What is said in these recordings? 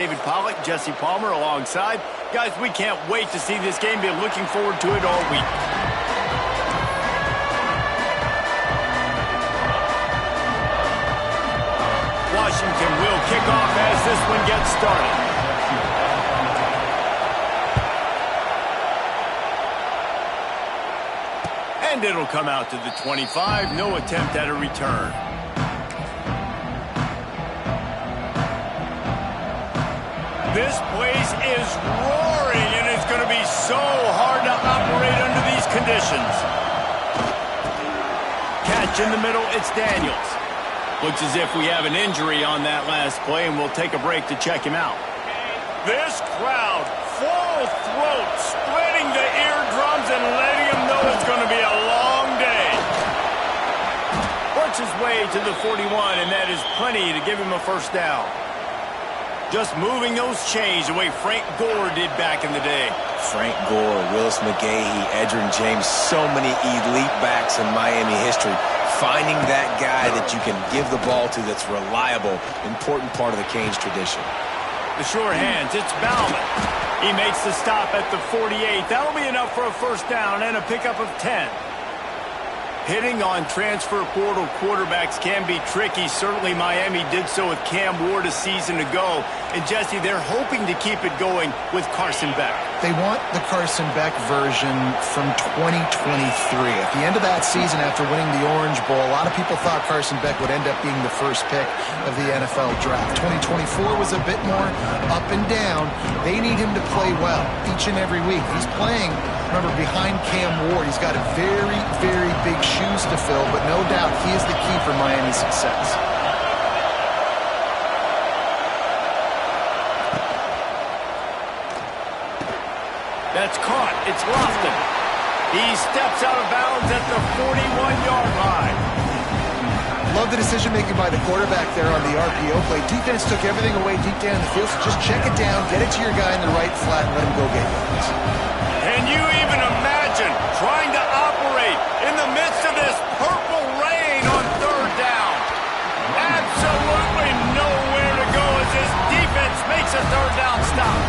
David Pollock, Jesse Palmer alongside. Guys, we can't wait to see this game. Been looking forward to it all week. Washington will kick off as this one gets started. And it'll come out to the 25. No attempt at a return. This place is roaring, and it's going to be so hard to operate under these conditions. Catch in the middle, it's Daniels. Looks as if we have an injury on that last play, and we'll take a break to check him out. This crowd, full throat, splitting the eardrums and letting them know it's going to be a long day. Works his way to the 41, and that is plenty to give him a first down. Just moving those chains the way Frank Gore did back in the day. Frank Gore, Willis McGahee, Edgerrin James, so many elite backs in Miami history. Finding that guy that you can give the ball to that's reliable, important part of the Canes tradition. The sure hands, it's Bauman. He makes the stop at the 48. That'll be enough for a first down and a pickup of 10. Hitting on transfer portal quarterbacks can be tricky. Certainly Miami did so with Cam Ward a season ago. And Jesse, they're hoping to keep it going with Carson Beck. They want the Carson Beck version from 2023. At the end of that season, after winning the Orange Bowl, a lot of people thought Carson Beck would end up being the first pick of the NFL draft. 2024 was a bit more up and down. They need him to play well each and every week. He's playing, remember, behind Cam Ward. He's got a very, very big shoes to fill, but no doubt he is the key for Miami's success. That's caught. It's Lofton. He steps out of bounds at the 41-yard line. Love the decision-making by the quarterback there on the RPO play. Defense took everything away deep down the field, so just check it down, get it to your guy in the right flat, and let him go get yards. Can you even imagine trying to operate in the midst of this purple rain on third down? Absolutely nowhere to go as this defense makes a third down stop.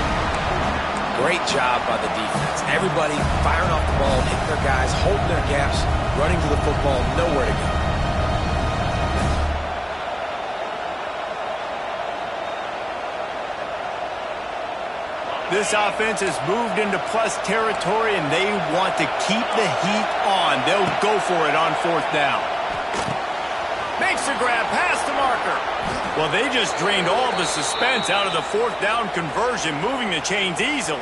Great job by the defense. Everybody firing off the ball, hitting their guys, holding their gaps, running to the football, nowhere to go. This offense has moved into plus territory, and they want to keep the heat on. They'll go for it on fourth down. Makes the grab past the marker. Well, they just drained all the suspense out of the fourth down conversion, moving the chains easily.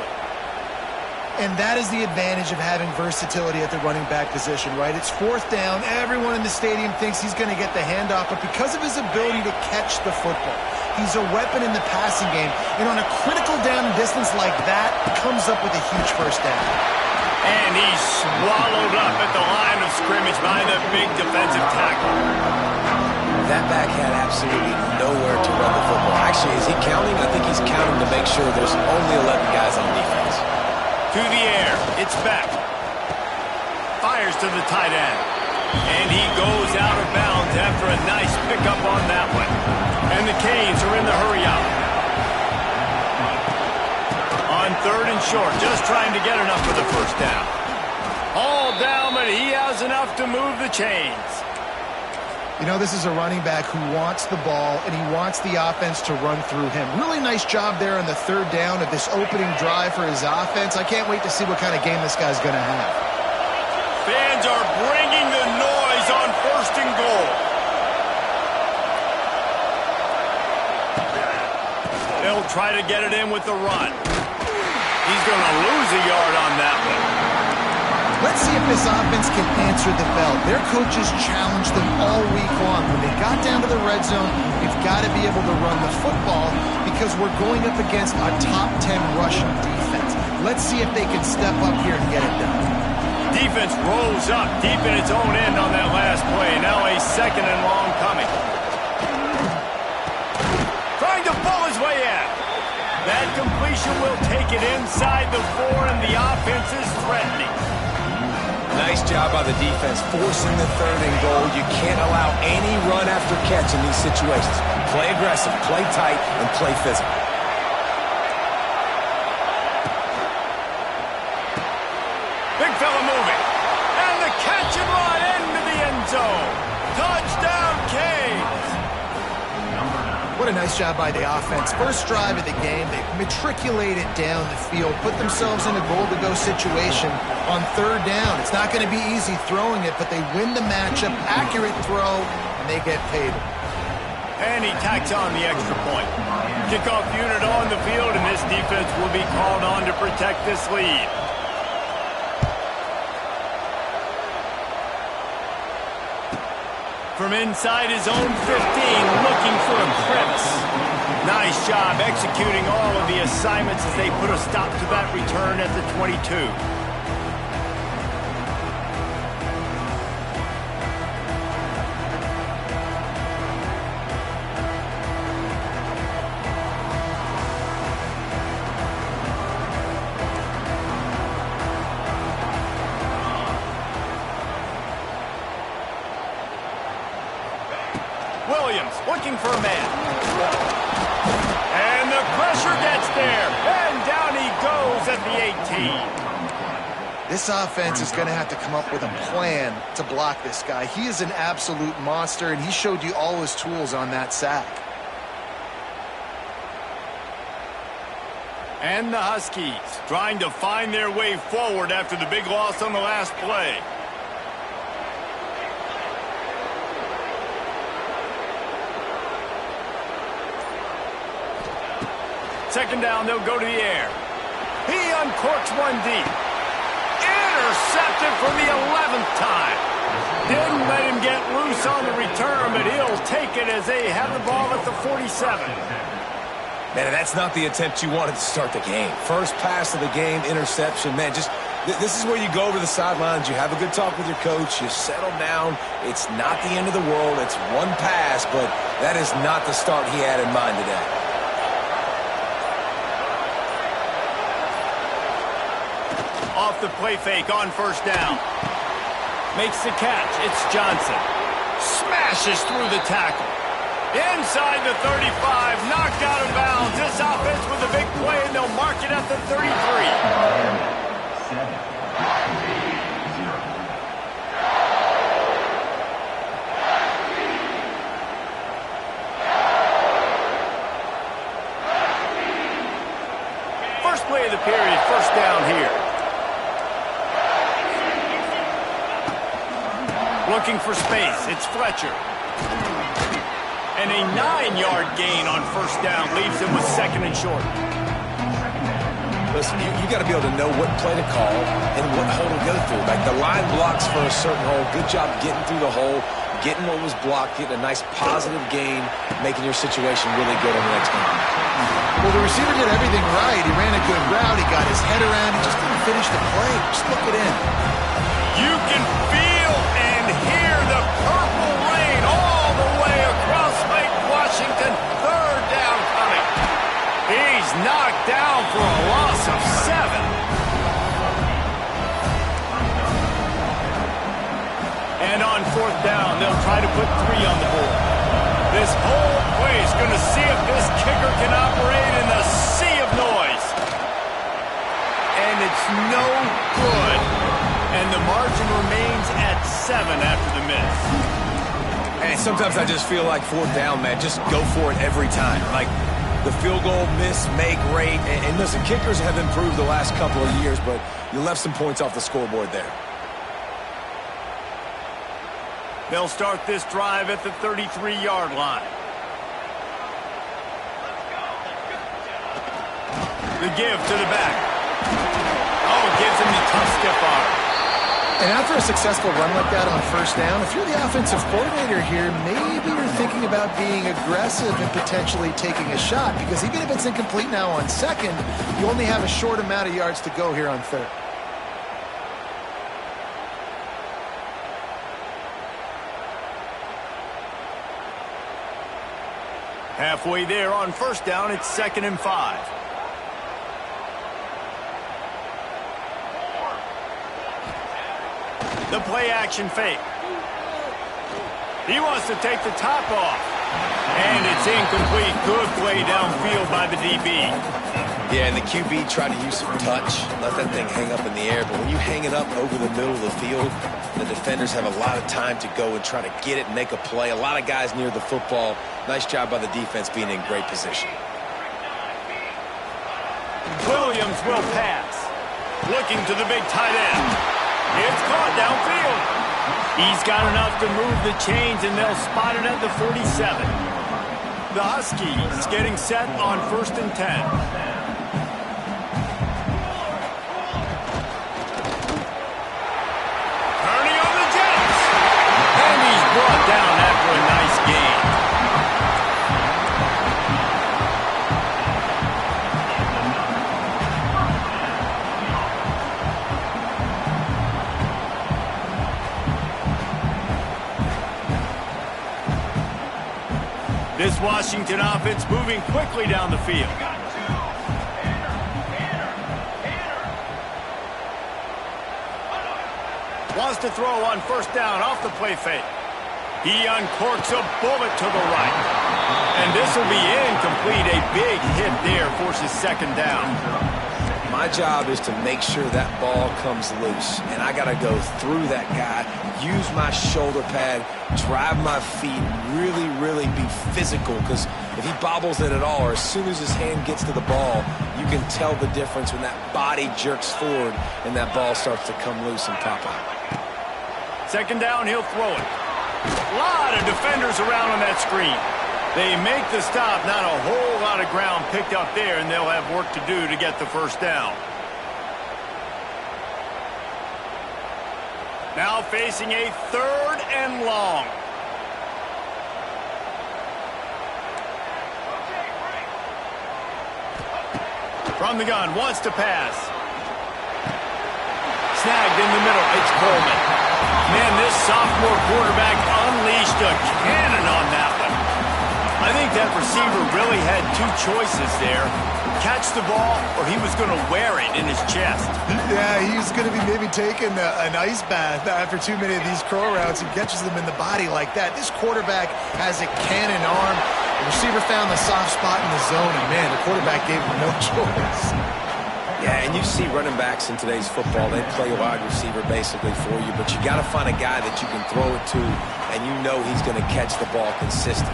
And that is the advantage of having versatility at the running back position, right? It's fourth down. Everyone in the stadium thinks he's going to get the handoff, but because of his ability to catch the football, he's a weapon in the passing game. And on a critical down distance like that, comes up with a huge first down. And he's swallowed up at the line of scrimmage by the big defensive tackle. That back had absolutely nowhere to run the football. Actually, is he counting? I think he's counting to make sure there's only 11 guys on defense. To the air, it's Beck. Fires to the tight end. And he goes out of bounds after a nice pickup on that one. And the Canes are in the hurry out. On third and short, just trying to get enough for the first down. All down, but he has enough to move the chains. You know, this is a running back who wants the ball, and he wants the offense to run through him. Really nice job there on the third down of this opening drive for his offense. I can't wait to see what kind of game this guy's going to have. Fans are bringing the noise on first and goal. They'll try to get it in with the run. He's going to lose a yard on that one. Let's see if this offense can answer the bell. Their coaches challenged them all week long. When they got down to the red zone, we've got to be able to run the football because we're going up against a top 10 rushing defense. Let's see if they can step up here and get it done. Defense rolls up deep in its own end on that last play. Now a second and long coming. Trying to pull his way in. That completion will take it inside the 4, and the offense is threatening. Nice job by the defense, forcing the third and goal. You can't allow any run after catch in these situations. Play aggressive, play tight, and play physical. zone. Touchdown, Canes! What a nice job by the offense. First drive of the game, they matriculated down the field, put themselves in a goal-to-go situation on third down. It's not going to be easy throwing it, but they win the matchup, accurate throw, and they get paid. And he tacks on the extra point. Kickoff unit on the field, and this defense will be called on to protect this lead. From inside his own 15, looking for a crevice. Nice job executing all of the assignments as they put a stop to that return at the 22. Williams looking for a man. And the pressure gets there. And down he goes at the 18. This offense is going to have to come up with a plan to block this guy. He is an absolute monster, and he showed you all his tools on that sack. And the Huskies trying to find their way forward after the big loss on the last play. Second down, they'll go to the air. He uncorks one deep. Intercepted for the 11th time. Didn't let him get loose on the return, but he'll take it as they have the ball at the 47. Man, that's not the attempt you wanted to start the game. First pass of the game, interception. Man, just this is where you go over the sidelines. You have a good talk with your coach. You settle down. It's not the end of the world. It's one pass, but that is not the start he had in mind today. Off the play fake on first down. Makes the catch. It's Johnson. Smashes through the tackle. Inside the 35. Knocked out of bounds. This offense with a big play, and they'll mark it at the 33. First play of the period. First down here. Looking for space. It's Fletcher. And a 9-yard gain on first down leaves him with second and short. Listen, you got to be able to know what play to call and what hole to go through. Like the line blocks for a certain hole. Good job getting through the hole, getting what was blocked, getting a nice positive gain, making your situation really good on the next game. Well, the receiver did everything right. He ran a good route. He got his head around. He just couldn't finish the play. Just look it in. You can feel and hear the purple rain all the way across Lake Washington. Third down coming. He's knocked down for a loss of 7. And on fourth down, they'll try to put 3 on the board. This whole play is going to see if this kicker can operate in the sea of noise. And it's no good. And the margin remains at 7 after the miss. And sometimes I just feel like fourth down, man, just go for it every time. Like the field goal miss, make rate. And listen, kickers have improved the last couple of years, but you left some points off the scoreboard there. They'll start this drive at the 33-yard line. The give to the back. Oh, gives him the tough stiff arm. And after a successful run like that on first down, if you're the offensive coordinator here, maybe you're thinking about being aggressive and potentially taking a shot, because even if it's incomplete now on second, you only have a short amount of yards to go here on third. Halfway there on first down, it's 2nd and 5. The play action fake. He wants to take the top off. And it's incomplete. Good play downfield by the DB. Yeah, and the QB tried to use some touch, let that thing hang up in the air. But when you hang it up over the middle of the field, the defenders have a lot of time to go and try to get it and make a play. A lot of guys near the football. Nice job by the defense being in great position. Williams will pass. Looking to the big tight end. It's caught downfield. He's got enough to move the chains, and they'll spot it at the 47. The Huskies getting set on 1st and 10. Turning on the Jets. And he's brought down after a nice gain. This Washington offense moving quickly down the field. Wants to throw on 1st down off the play fake. He uncorks a bullet to the right. And this will be incomplete. A big hit there forces 2nd down. My job is to make sure that ball comes loose. And I got to go through that guy, use my shoulder pad, drive my feet, really be physical. Because if he bobbles it at all, or as soon as his hand gets to the ball, you can tell the difference when that body jerks forward and that ball starts to come loose and pop out. 2nd down, he'll throw it. A lot of defenders around on that screen. They make the stop, not a whole lot of ground picked up there, and they'll have work to do to get the 1st down. Now facing a 3rd and long. From the gun, wants to pass. Snagged in the middle, it's Coleman. Man, this sophomore quarterback unleashed a cannon on that one. I think that receiver really had 2 choices there. Catch the ball, or he was going to wear it in his chest. Yeah, he's going to be maybe taking an ice bath after too many of these crow routes. He catches them in the body like that. This quarterback has a cannon arm. The receiver found the soft spot in the zone, and man, the quarterback gave him no choice. Yeah, and you see running backs in today's football, they play a wide receiver basically for you, but you got to find a guy that you can throw it to, and you know he's going to catch the ball consistently.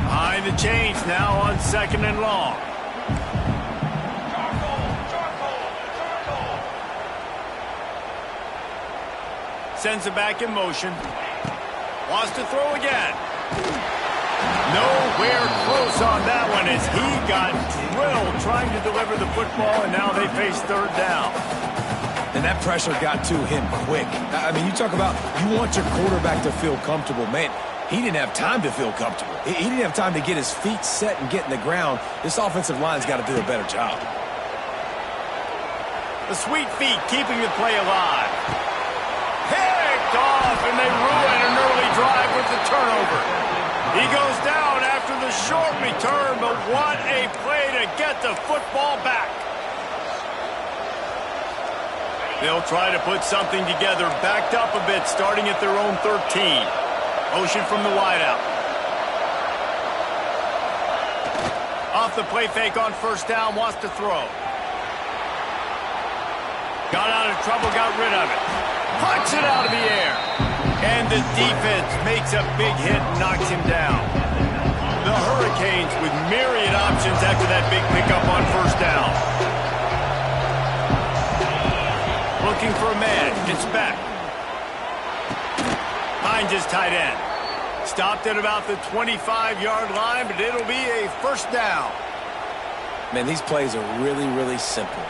Behind the chains now on 2nd and long. Sends it back in motion. Wants to throw again. Nowhere close on that one as he got drilled trying to deliver the football, and now they face 3rd down. And that pressure got to him quick. I mean, you talk about you want your quarterback to feel comfortable. Man, he didn't have time to feel comfortable. He didn't have time to get his feet set and get in the ground. This offensive line's got to do a better job. The sweet feet keeping the play alive. Picked off, and they ruin an early drive with the turnover. He goes down after the short return, but what a play to get the football back. They'll try to put something together, backed up a bit, starting at their own 13. Motion from the wideout. Off the play fake on 1st down, wants to throw. Got out of trouble, got rid of it. Puts it out of the air. And the defense makes a big hit and knocks him down. The Hurricanes with myriad options after that big pickup on 1st down. Looking for a man. It's back. Finds his tight end. Stopped at about the 25-yard line, but it'll be a 1st down. Man, these plays are really simple.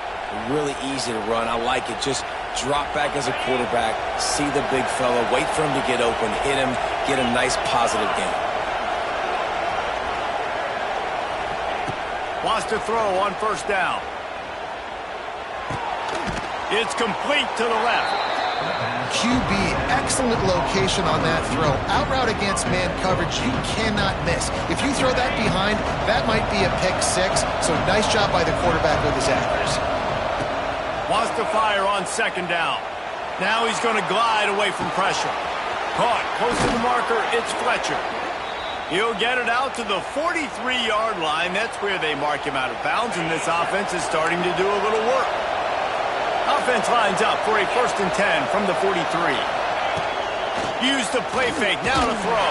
Really easy to run. I like it. Just drop back as a quarterback, see the big fella, wait for him to get open, hit him, get a nice positive gain. Wants to throw on 1st down. It's complete to the left. QB, excellent location on that throw. Out route against man coverage, you cannot miss. If you throw that behind, that might be a pick 6. So nice job by the quarterback with his accuracy. Wants to fire on 2nd down. Now he's going to glide away from pressure. Caught close to the marker, it's Fletcher. He'll get it out to the 43-yard line. That's where they mark him out of bounds, and this offense is starting to do a little work. Offense lines up for a 1st and 10 from the 43. Use the play fake, now to throw.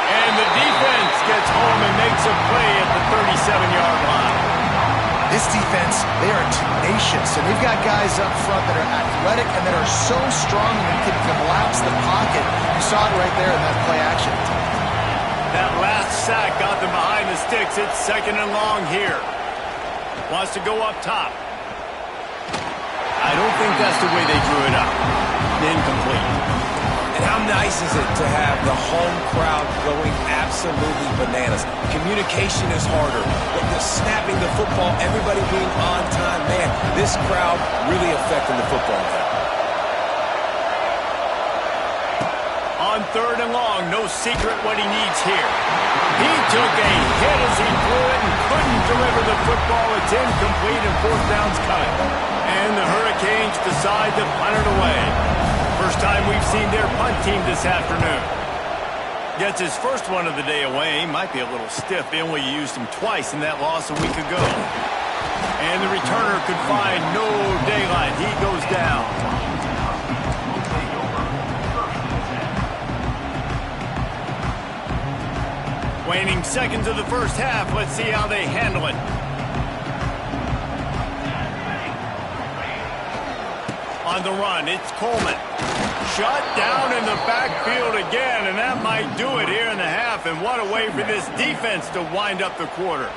And the defense gets home and makes a play at the 37-yard line. This defense, they are tenacious, and they've got guys up front that are athletic and that are so strong and they can collapse the pocket. You saw it right there in that play action. That last sack got them behind the sticks. It's 2nd and long here. Wants to go up top. I don't think that's the way they drew it up. Incomplete. And how nice is it to have the home crowd going absolutely bananas? Communication is harder, but the snapping the football, everybody being on time, man, this crowd really affecting the football game. On 3rd and long, no secret what he needs here. He took a hit as he threw it and couldn't deliver the football. It's incomplete and 4th down's coming. And the Hurricanes decide to punt it away. First time we've seen their punt team this afternoon. Gets his first one of the day away. Might be a little stiff. They only used him twice in that loss a week ago. And the returner could find no daylight. He goes down. Waning seconds of the first half. Let's see how they handle it. On the run, it's Coleman. Shut down in the backfield again, and that might do it here in the half. And what a way for this defense to wind up the quarter.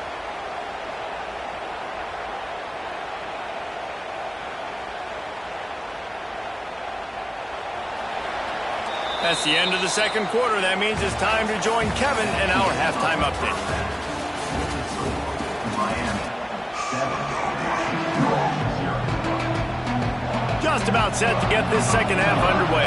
That's the end of the 2nd quarter. That means it's time to join Kevin in our halftime update. Just about set to get this 2nd half underway.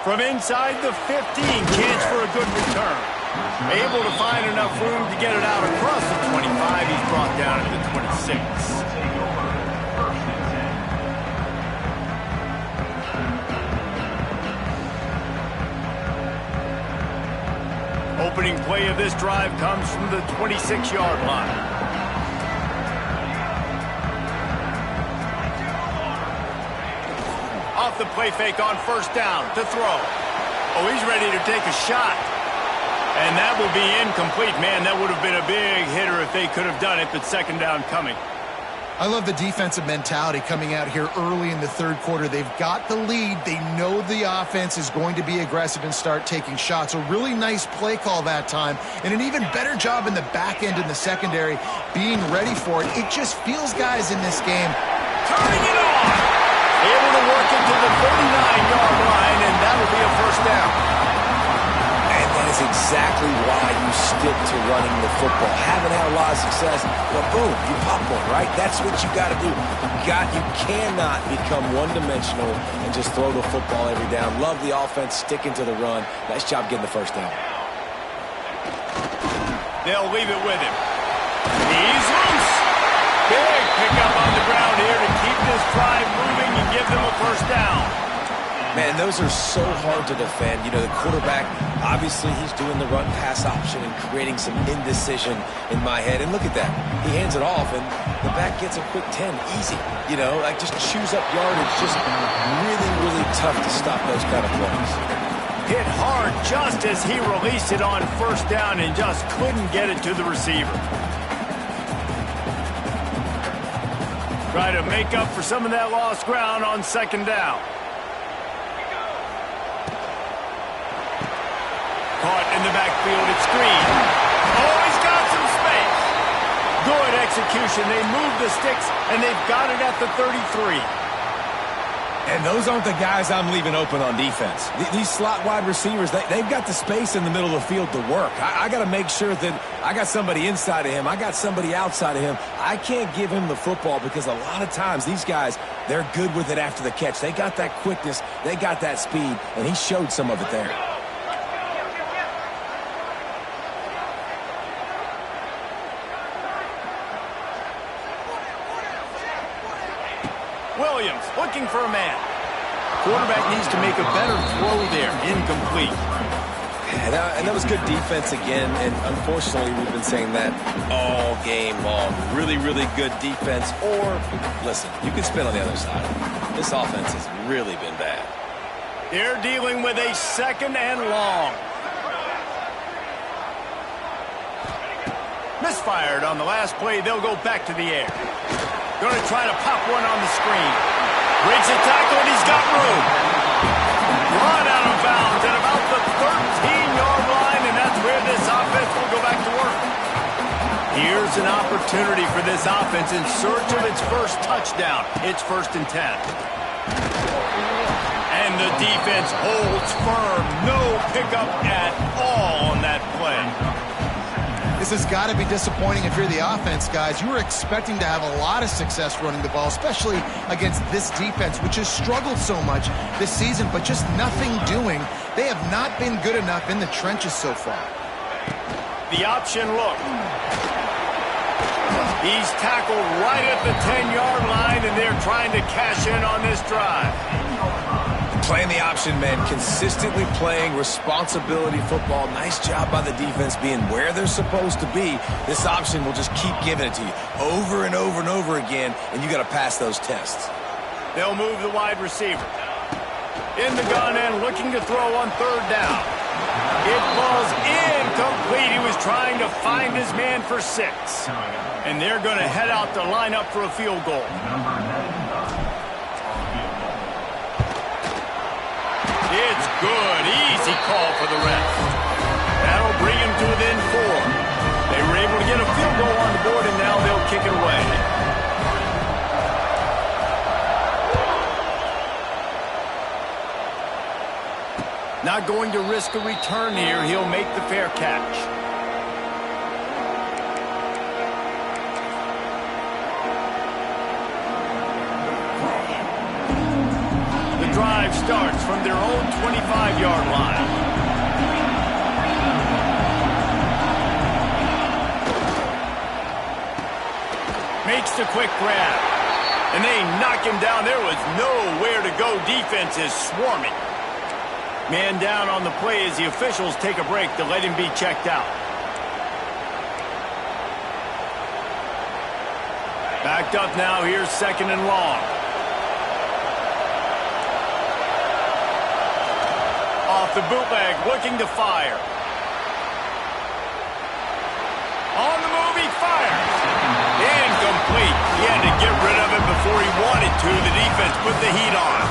From inside the 15, chance for a good return. Able to find enough room to get it out across the 25. He's brought down to the 26. Opening play of this drive comes from the 26-yard line. Off the play fake on 1st down to throw. Oh, he's ready to take a shot. And that will be incomplete. Man, that would have been a big hitter if they could have done it, but 2nd down coming. I love the defensive mentality coming out here early in the 3rd quarter. They've got the lead. They know the offense is going to be aggressive and start taking shots. A really nice play call that time, and an even better job in the back end in the secondary being ready for it. It just feels guys in this game turning it on. Able to work it to the 39-yard line, and that'll be a 1st down. And that is exactly why you stick to running the football. Haven't had a lot of success, but boom, you pop one, right? That's what you got to do. You cannot become one-dimensional and just throw the football every down. Love the offense sticking to the run. Nice job getting the 1st down. They'll leave it with him. He's loose. Big pickup on the ground here to keep this drive moving and give them a 1st down. Man, those are so hard to defend. You know, the quarterback, obviously he's doing the run-pass option and creating some indecision in my head. And look at that. He hands it off, and the back gets a quick 10. Easy. You know, like just chews up yardage. Just really, really tough to stop those kind of plays. Hit hard just as he released it on 1st down and just couldn't get it to the receiver. Try to make up for some of that lost ground on 2nd down. Caught in the backfield, it's Green. Oh, he's got some space. Good execution. They move the sticks, and they've got it at the 33. And those aren't the guys I'm leaving open on defense. These slot wide receivers, they've got the space in the middle of the field to work. I got to make sure that I got somebody inside of him. I got somebody outside of him. I can't give him the football because a lot of times these guys, they're good with it after the catch. They got that quickness. They got that speed, and he showed some of it there. Williams looking for a man. Quarterback needs to make a better throw there. Incomplete. And that was good defense again, and unfortunately we've been saying that all game long. Really, really good defense. Or, listen, you can spin on the other side. This offense has really been bad. They're dealing with a 2nd and long. Misfired on the last play. They'll go back to the air. Going to try to pop one on the screen. Breaks a tackle, and he's got room. Run out of bounds at about the 13-yard line, and that's where this offense will go back to work. Here's an opportunity for this offense in search of its first touchdown. It's 1st and 10. And the defense holds firm. No pickup at all on that play. This has got to be disappointing if you're the offense, guys. You were expecting to have a lot of success running the ball, especially against this defense, which has struggled so much this season, but just nothing doing. They have not been good enough in the trenches so far. The option look. He's tackled right at the 10-yard line, and they're trying to cash in on this drive. Playing the option, man, consistently playing responsibility football. Nice job by the defense being where they're supposed to be. This option will just keep giving it to you over and over and over again, and you got to pass those tests. They'll move the wide receiver. In the gun and looking to throw on 3rd down. It falls incomplete. He was trying to find his man for 6. And they're going to head out to line up for a field goal. It's good. Easy call for the ref. That'll bring him to within 4. They were able to get a field goal on the board, and now they'll kick it away. Not going to risk a return here. He'll make the fair catch. Drive starts from their own 25-yard line. Makes the quick grab. And they knock him down. There was nowhere to go. Defense is swarming. Man down on the play as the officials take a break to let him be checked out. Backed up now. Here's 2nd and long. The bootleg looking to fire. On the move, he fires. Incomplete. He had to get rid of it before he wanted to. The defense put the heat on.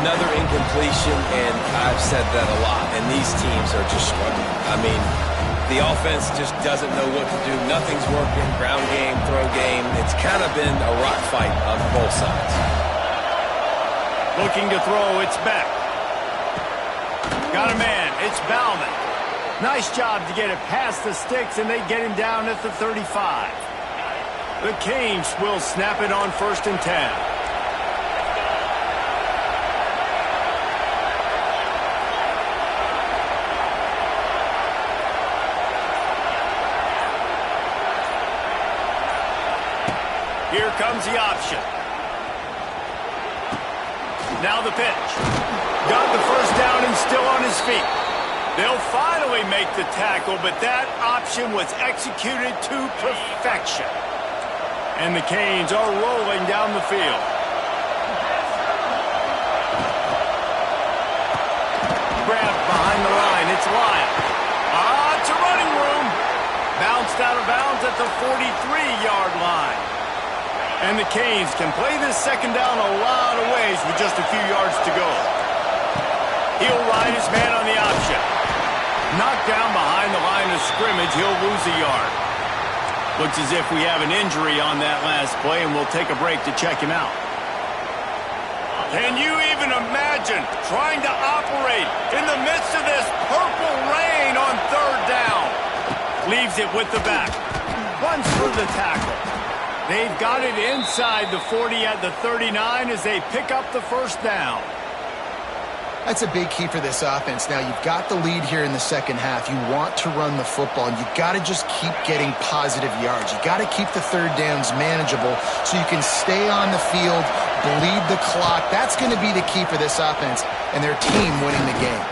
Another incompletion, and I've said that a lot, and these teams are just struggling. I mean, the offense just doesn't know what to do. Nothing's working. Ground game, throw game. It's kind of been a rock fight on both sides. Looking to throw, it's back. Got a man. It's Bauman. Nice job to get it past the sticks, and they get him down at the 35. The Canes will snap it on 1st and 10. Here comes the option. Now the pitch. Got the 1st down and still on his feet. They'll finally make the tackle, but that option was executed to perfection. And the Canes are rolling down the field. Grabbed behind the line. It's Lyle. It's a running room. Bounced out of bounds at the 43-yard line. And the Canes can play this 2nd down a lot of ways with just a few yards to go. He'll ride his man on the option. Knocked down behind the line of scrimmage. He'll lose a yard. Looks as if we have an injury on that last play, and we'll take a break to check him out. Can you even imagine trying to operate in the midst of this purple rain on third down? Leaves it with the back. Runs for the tackle. They've got it inside the 40 at the 39 as they pick up the first down. That's a big key for this offense. Now, you've got the lead here in the second half. You want to run the football, and you've got to just keep getting positive yards. You've got to keep the third downs manageable so you can stay on the field, bleed the clock. That's going to be the key for this offense and their team winning the game.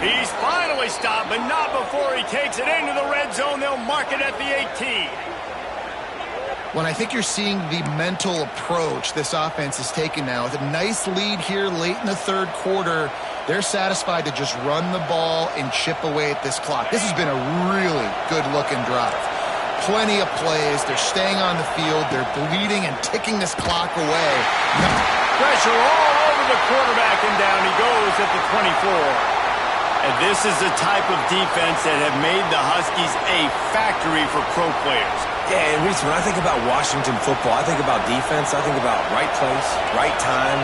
He's finally stopped, but not before he takes it into the red zone. They'll mark it at the 18. When I think you're seeing the mental approach this offense is taking now, with a nice lead here late in the third quarter, they're satisfied to just run the ball and chip away at this clock. This has been a really good-looking drive. Plenty of plays. They're staying on the field. They're bleeding and ticking this clock away. Pressure all over the quarterback, and down he goes at the 24. And this is the type of defense that have made the Huskies a factory for pro players. Yeah, and Reese, when I think about Washington football, I think about defense. I think about right place, right time,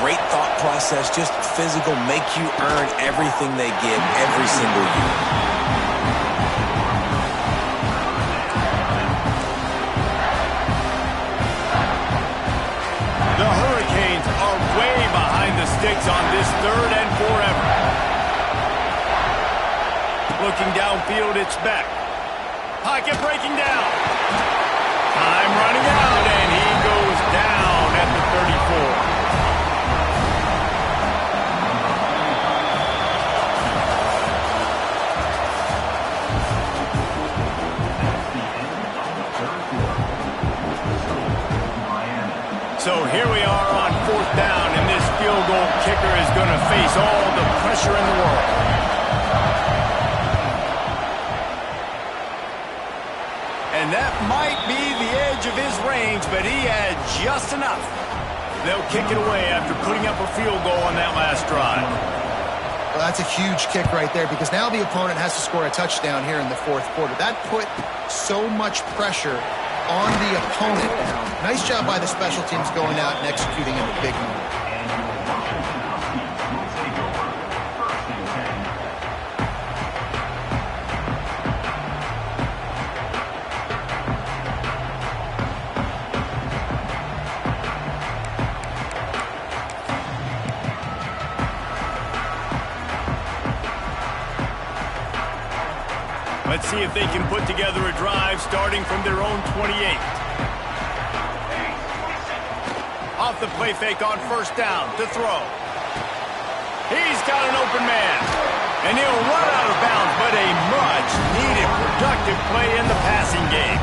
great thought process, just physical, make you earn everything they give every single year. The Hurricanes are way behind the sticks on this third and forever. Looking downfield, it's Beck. Pocket breaking down. Time running out, and he goes down at the 34. So here we are on fourth down, and this field goal kicker is going to face all the pressure in the world. And that might be the edge of his range, but he had just enough. They'll kick it away after putting up a field goal on that last drive. Well, that's a huge kick right there because now the opponent has to score a touchdown here in the fourth quarter. That put so much pressure on the opponent. Nice job by the special teams going out and executing in the big moment. Let's see if they can put together a drive starting from their own 28. Off the play fake on first down to throw. He's got an open man. And he'll run out of bounds, but a much-needed productive play in the passing game.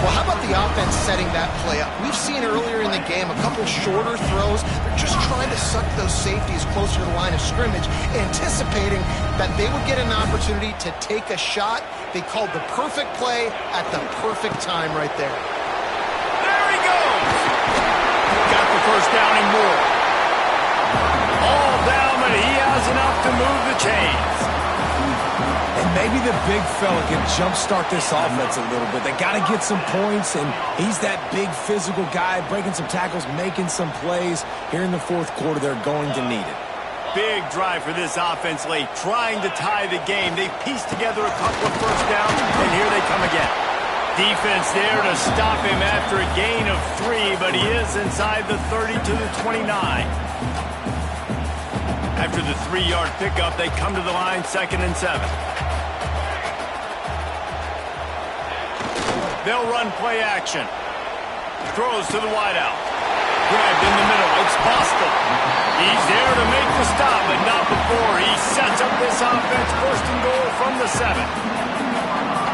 Well, how about the offense setting that play up? We've seen earlier in the game a couple shorter throws. They're just trying to suck those safeties closer to the line of scrimmage, anticipating that they would get an opportunity to take a shot. They called the perfect play at the perfect time right there. There he goes! Got the first down and more. All down, but he has enough to move the chains. And maybe the big fella can jumpstart this offense a little bit. They got to get some points, and he's that big physical guy, breaking some tackles, making some plays. Here in the fourth quarter, they're going to need it. Big drive for this offense late, trying to tie the game. They pieced together a couple of first downs, and here they come again. Defense there to stop him after a gain of 3, but he is inside the 30 to the 29. After the 3-yard pickup, they come to the line, 2nd and 7. They'll run play action. Throws to the wideout. Grabbed in the middle. It's Boston. He's there to make the stop, but not before he sets up this offense. 1st and goal from the 7.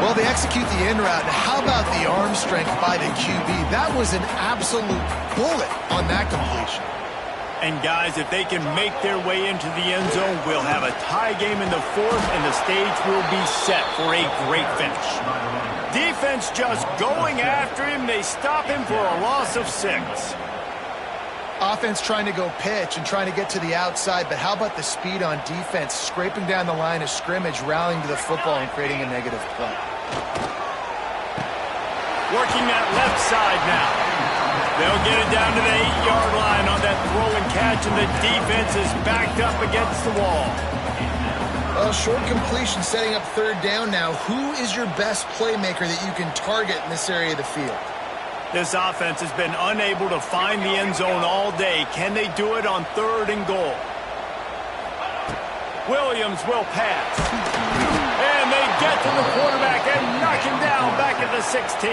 Well, they execute the in route. And how about the arm strength by the QB? That was an absolute bullet on that completion. And guys, if they can make their way into the end zone, we'll have a tie game in the 4th, and the stage will be set for a great finish. Defense just going after him. They stop him for a loss of 6. Offense trying to go pitch and trying to get to the outside, but how about the speed on defense, scraping down the line of scrimmage, rallying to the football and creating a negative play. Working that left side now. They'll get it down to the 8-yard line on that throw and catch, and the defense is backed up against the wall. Well, short completion setting up third down now. Who is your best playmaker that you can target in this area of the field? This offense has been unable to find the end zone all day. Can they do it on 3rd and goal? Williams will pass. And they get to the quarterback and knock him down back at the 16.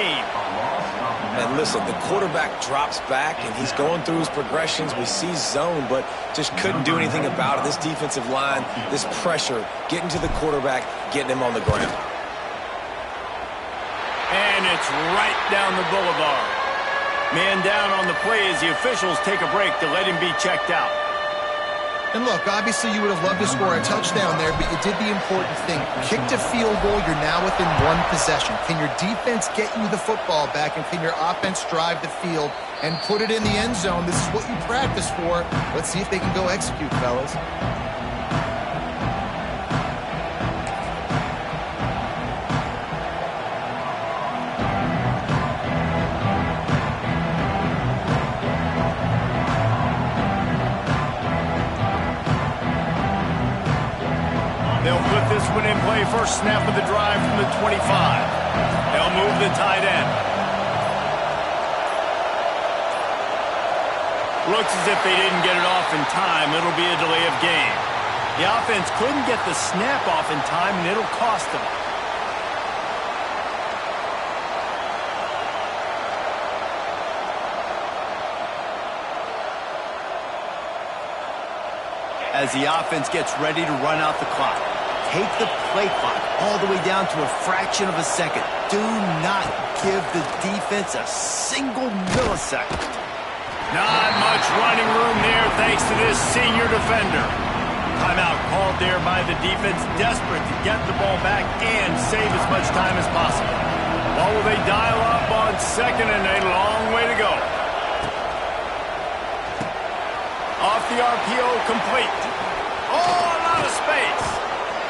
And listen, the quarterback drops back, and he's going through his progressions. We see zone, but just couldn't do anything about it. This defensive line, this pressure, getting to the quarterback, getting him on the ground. And it's right down the boulevard. Man down on the play as the officials take a break to let him be checked out. And look, obviously you would have loved to score a touchdown there, but you did the important thing. Kicked a field goal, you're now within one possession. Can your defense get you the football back, and can your offense drive the field and put it in the end zone? This is what you practice for. Let's see if they can go execute, fellas. They'll put this one in play. First snap of the drive from the 25. They'll move the tight end. Looks as if they didn't get it off in time. It'll be a delay of game. The offense couldn't get the snap off in time, and it'll cost them. As the offense gets ready to run out the clock, take the play clock all the way down to a fraction of a second. Do not give the defense a single millisecond. Not much running room there thanks to this senior defender. Timeout called there by the defense, desperate to get the ball back and save as much time as possible. Well, will they dial up on 2nd and a long way to go? Off the RPO, complete. Oh, a lot of space.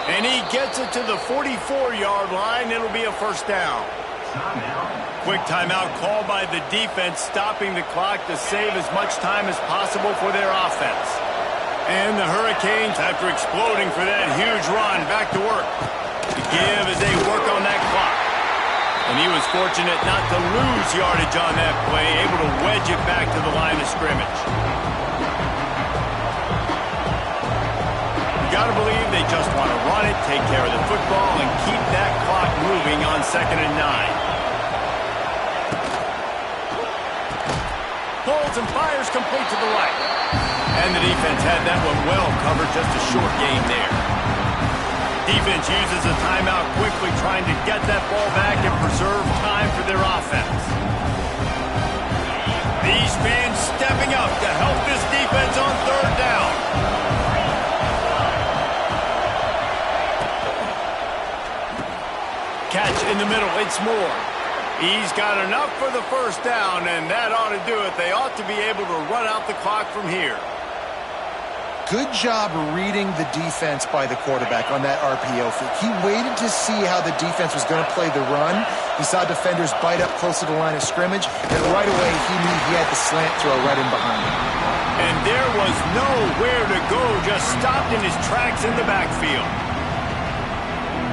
And he gets it to the 44-yard line. It'll be a first down. Quick timeout called by the defense, stopping the clock to save as much time as possible for their offense. And the Hurricanes, after exploding for that huge run, back to work. To give as they work on that clock. And he was fortunate not to lose yardage on that play, able to wedge it back to the line of scrimmage. You got to believe they just want to run it, take care of the football, and keep that clock moving on 2nd and 9. Pulls and fires complete to the right. And the defense had that one well covered, just a short gain there. Defense uses a timeout quickly, trying to get that ball back and preserve time for their offense. These fans stepping up to help this defense on 3rd down. Catch in the middle, it's Moore. He's got enough for the first down, and that ought to do it. They ought to be able to run out the clock from here. Good job reading the defense by the quarterback on that RPO feed. He waited to see how the defense was going to play the run. He saw defenders bite up close to the line of scrimmage, and right away he knew he had the slant throw right in behind him. And there was nowhere to go, just stopped in his tracks in the backfield.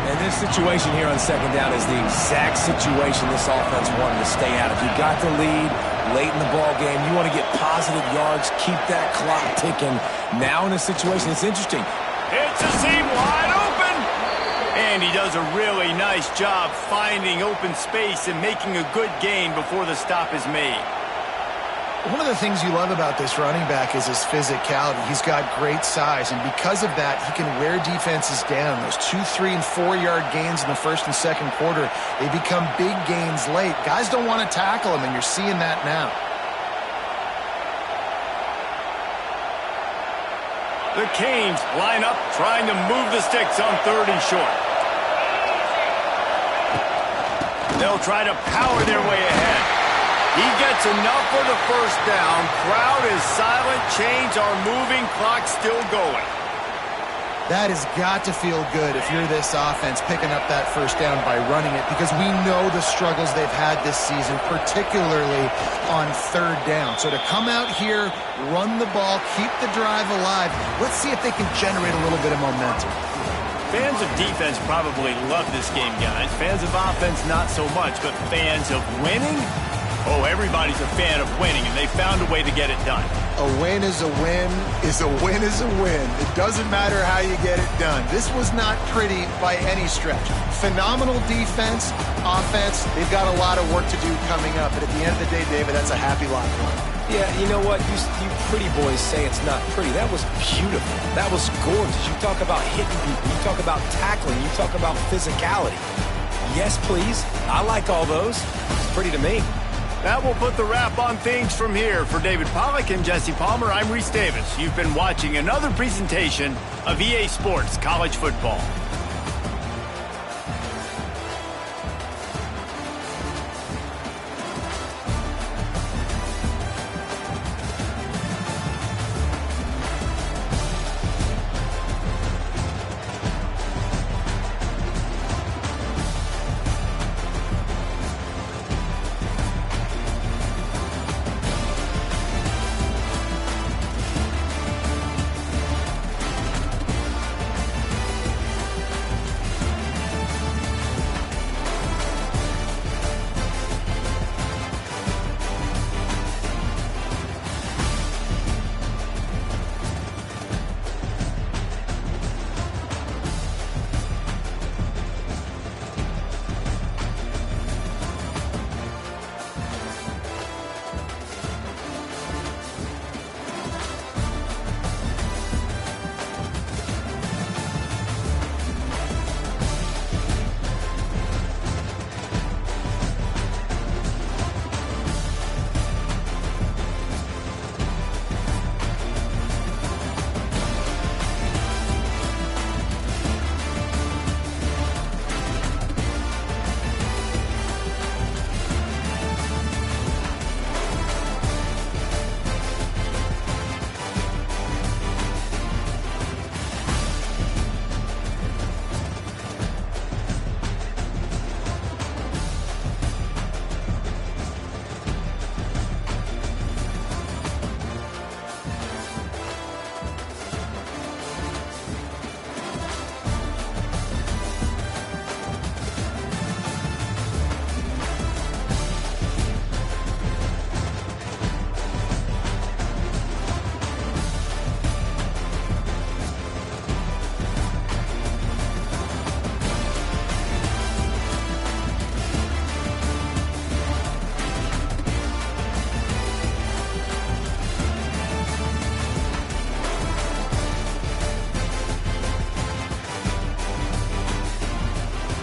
And this situation here on 2nd down is the exact situation this offense wanted to stay out of. You got the lead late in the ball game. You want to get positive yards, keep that clock ticking. Now in this situation, it's interesting. It's a seam wide open. And he does a really nice job finding open space and making a good gain before the stop is made. One of the things you love about this running back is his physicality. He's got great size, and because of that, he can wear defenses down. Those 2, 3, and 4-yard gains in the 1st and 2nd quarter, they become big gains late. Guys don't want to tackle him, and you're seeing that now. The Canes line up, trying to move the sticks on 3rd and short. They'll try to power their way ahead. He gets enough for the first down. Crowd is silent. Chains are moving. Clock still going. That has got to feel good if you're this offense picking up that first down by running it, because we know the struggles they've had this season, particularly on third down. So to come out here, run the ball, keep the drive alive, let's see if they can generate a little bit of momentum. Fans of defense probably love this game, guys. Fans of offense, not so much. But fans of winning? Oh, everybody's a fan of winning, and they found a way to get it done. A win is a win is a win is a win. It doesn't matter how you get it done. This was not pretty by any stretch. Phenomenal defense, offense. They've got a lot of work to do coming up. But at the end of the day, David, that's a happy lot for them. Yeah, you know what? You pretty boys say it's not pretty. That was beautiful. That was gorgeous. You talk about hitting people. You talk about tackling. You talk about physicality. Yes, please. I like all those. It's pretty to me. That will put the wrap on things from here. For David Pollack and Jesse Palmer, I'm Reese Davis. You've been watching another presentation of EA Sports College Football.